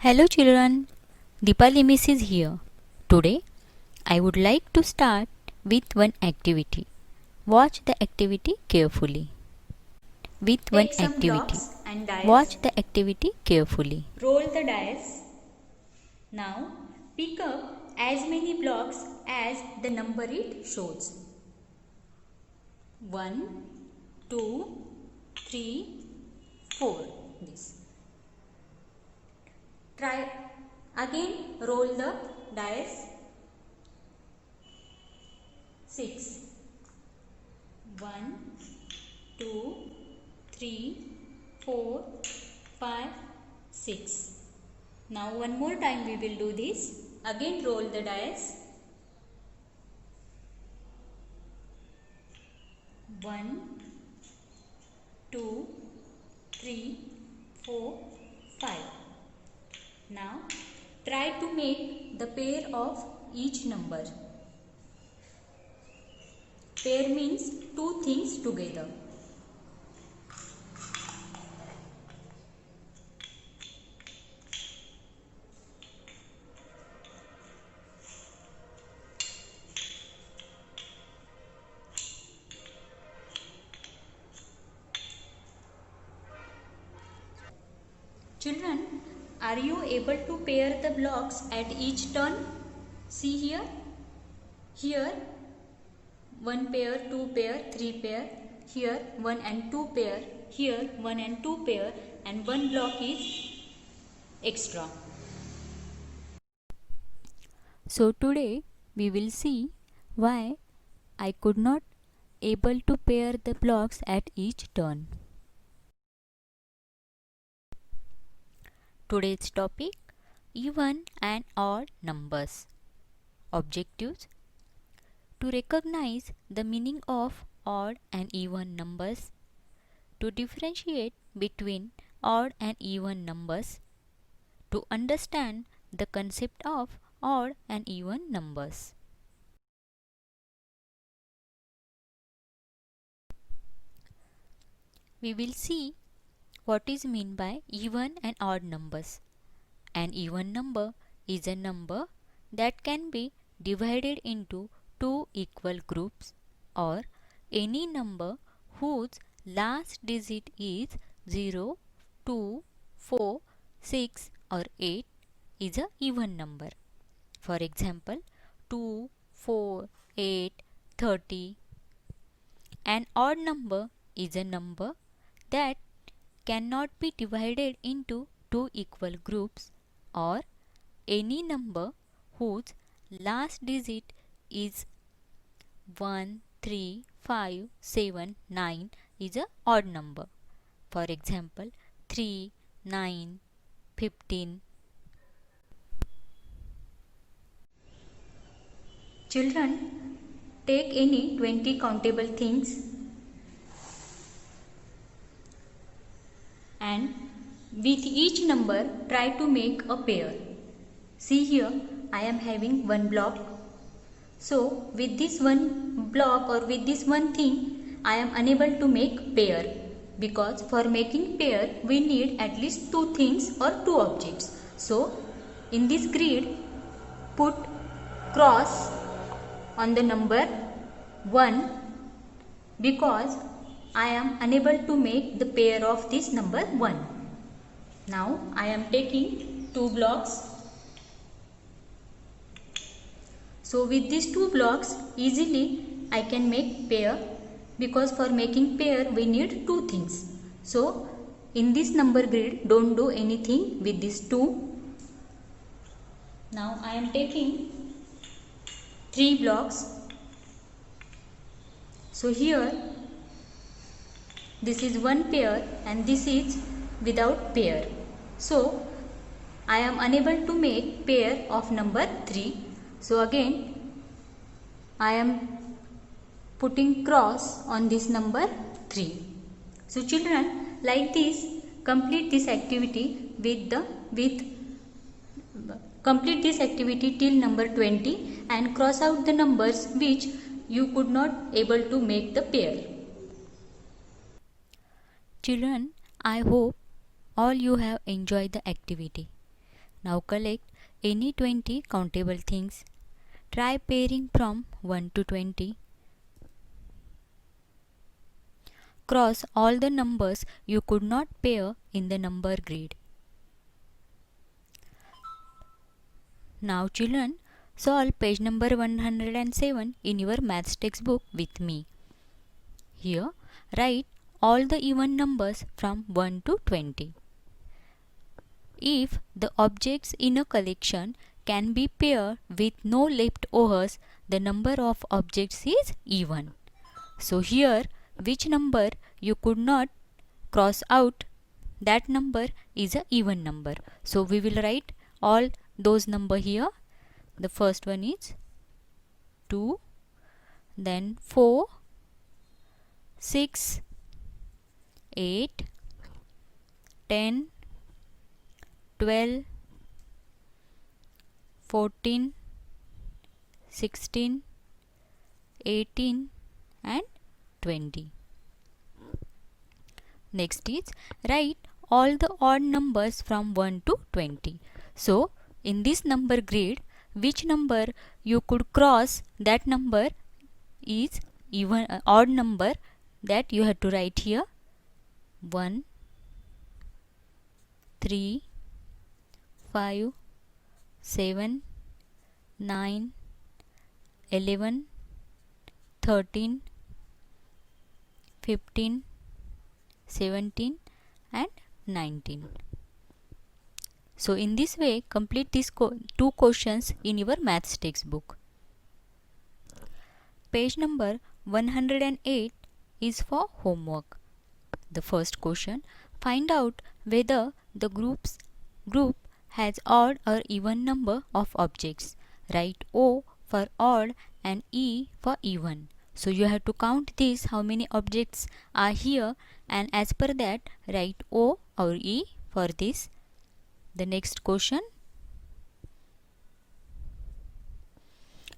Hello children, Deepali Miss is here. Today I would like to start with one activity. Watch the activity carefully. With one Take some activity. blocks and dice. Watch the activity carefully. Roll the dice. Now pick up as many blocks as the number it shows. 1, 2, 3, 4. This. Try again, roll the dice. 6. 1, 2, 3, 4, 5, 6. Now one more time we will do this. Again roll the dice. 1, 2, 3, 4, 5. Now try to make the pair of each number. Pair means two things together. Children, are you able to pair the blocks at each turn? See here. Here 1 pair, 2 pair, 3 pair. Here 1 and 2 pair. Here 1 and 2 pair, and one block is extra. So today we will see why I could not able to pair the blocks at each turn. Today's topic: even and odd numbers. Objectives: to recognize the meaning of odd and even numbers, to differentiate between odd and even numbers, to understand the concept of odd and even numbers. We will see what is meant by even and odd numbers. An even number is a number that can be divided into two equal groups, or any number whose last digit is 0, 2, 4, 6 or 8 is a even number. For example, 2, 4, 8, 30. An odd number is a number that cannot be divided into two equal groups, or any number whose last digit is 1, 3, 5, 7, 9 is a odd number. For example, 3, 9, 15. Children, take any 20 countable things and with each number try to make a pair. See here, I am having one block. So with this one block or with this one thing, I am unable to make pair, because for making pair we need at least two things or two objects. So in this grid, put cross on the number 1, because I am unable to make the pair of this number 1. Now I am taking two blocks. So with these two blocks easily I can make pair, because for making pair we need two things. So in this number grid don't do anything with these two. Now I am taking 3 blocks. So here this is one pair and this is without pair. So I am unable to make pair of number 3. So again I am putting cross on this number 3. So children, like this, complete this activity complete this activity till number 20 and cross out the numbers which you could not able to make the pair. Children, I hope all you have enjoyed the activity. Now collect any 20 countable things. Try pairing from 1 to 20. Cross all the numbers you could not pair in the number grid. Now children, solve page number 107 in your maths textbook with me. Here, write all the even numbers from 1 to 20. If the objects in a collection can be paired with no leftovers, the number of objects is even. So here, which number you could not cross out, that number is a even number. So we will write all those number here. The first one is 2, then 4, 6, 8, 10, 12, 14, 16, 18 and 20. Next is write all the odd numbers from 1 to 20. So in this number grid, which number you could cross, that number is even odd number, that you have to write here 1, 3, 5, 7, 9, 11, 13, 15, 17 and 19. So in this way, complete these two questions in your maths textbook. Page number 108 is for homework. The first question, find out whether the group has odd or even number of objects. Write O for odd and E for even. So you have to count this, how many objects are here, and as per that write O or E for this. The next question,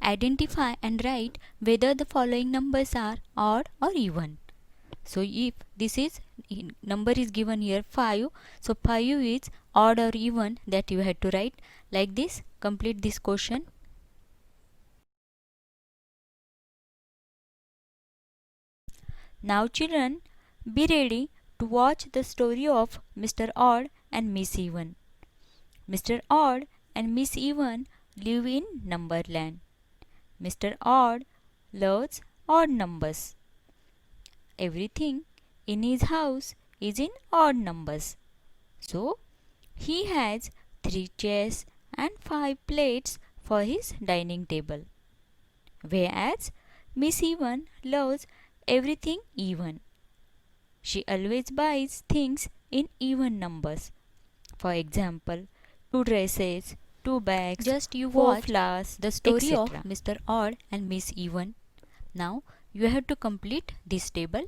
identify and write whether the following numbers are odd or even. So if this is number is given here 5, so 5 is odd or even, that you have to write like this. Complete this question. Now children, be ready to watch the story of Mr. Odd and Miss Even. Mr. Odd and Miss Even live in Numberland. Mr. Odd loves odd numbers. Everything in his house is in odd numbers. So he has 3 chairs and 5 plates for his dining table. Whereas Miss Even loves everything even. She always buys things in even numbers. For example, 2 dresses, 2 bags, just you 4 watch flowers, the story of Mr. Odd and Miss Even. Now you have to complete this table.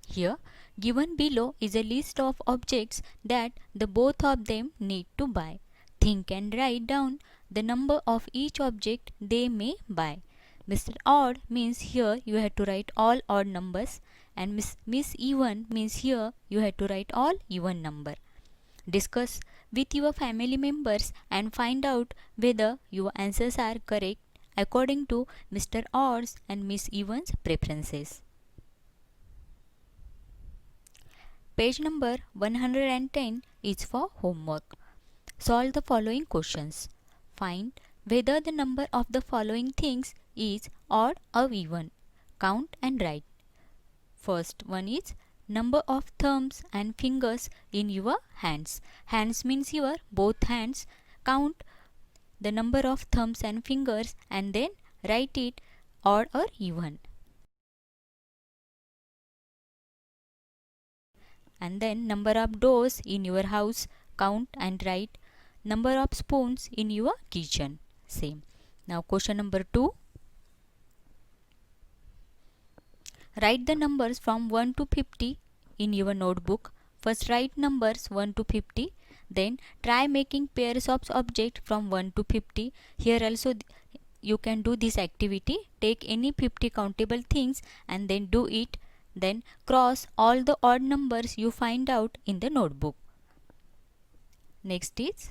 Here, given below is a list of objects that the both of them need to buy. Think and write down the number of each object they may buy. Mr. Odd means here you have to write all odd numbers, and Miss Even means here you have to write all even number. Discuss with your family members and find out whether your answers are correct according to Mr. Odd's and Miss Even's preferences. Page number 110 is for homework. Solve the following questions. Find whether the number of the following things is odd or even. Count and write. First one is number of thumbs and fingers in your hands. Hands means your both hands. Count the number of thumbs and fingers and then write it odd or even. And then number of doors in your house, count and write. Number of spoons in your kitchen, same. Now question number 2. Write the numbers from 1 to 50 in your notebook. First write numbers 1 to 50. Then try making pairs of objects from 1 to 50. Here also you can do this activity. Take any 50 countable things and then do it. Then cross all the odd numbers you find out in the notebook. Next is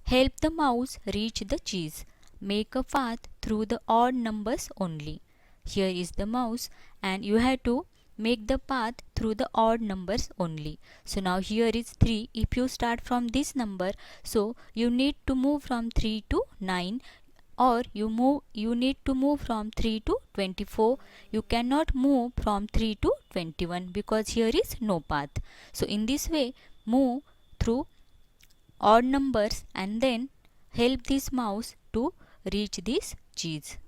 Help the mouse reach the cheese. Make a path through the odd numbers only. Here is the mouse and you have to make the path through the odd numbers only. So now here is 3. If you start from this number, so you need to move from 3 to 9, or you need to move from 3 to 24. You cannot move from 3 to 21 because here is no path. So in this way, move through odd numbers and then help this mouse to reach this cheese.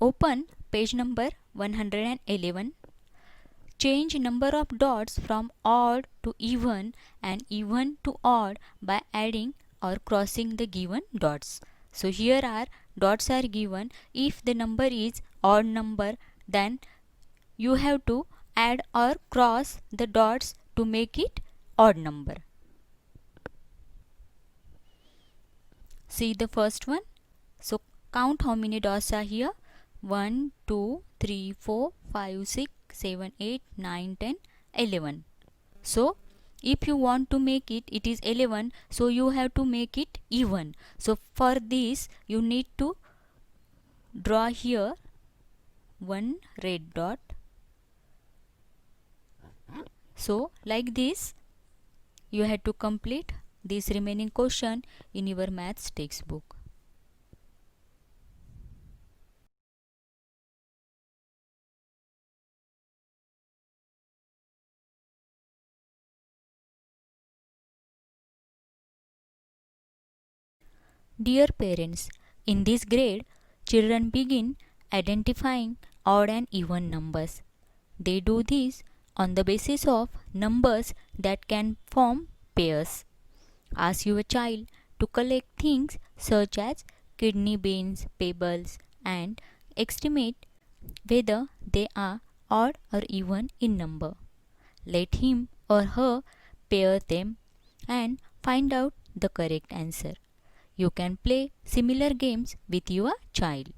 Open page number 111. Change number of dots from odd to even and even to odd by adding or crossing the given dots. So here are dots are given. If the number is odd number, then you have to add or cross the dots to make it odd number. See the first one. So count how many dots are here. 1, 2, 3, 4, 5, 6, 7, 8, 9, 10, 11. So if you want to make it, it is 11. So you have to make it even. So for this you need to draw here one red dot. So like this you have to complete this remaining question in your maths textbook. Dear parents, in this grade, children begin identifying odd and even numbers. They do this on the basis of numbers that can form pairs. Ask your child to collect things such as kidney beans, pebbles, and estimate whether they are odd or even in number. Let him or her pair them and find out the correct answer. You can play similar games with your child.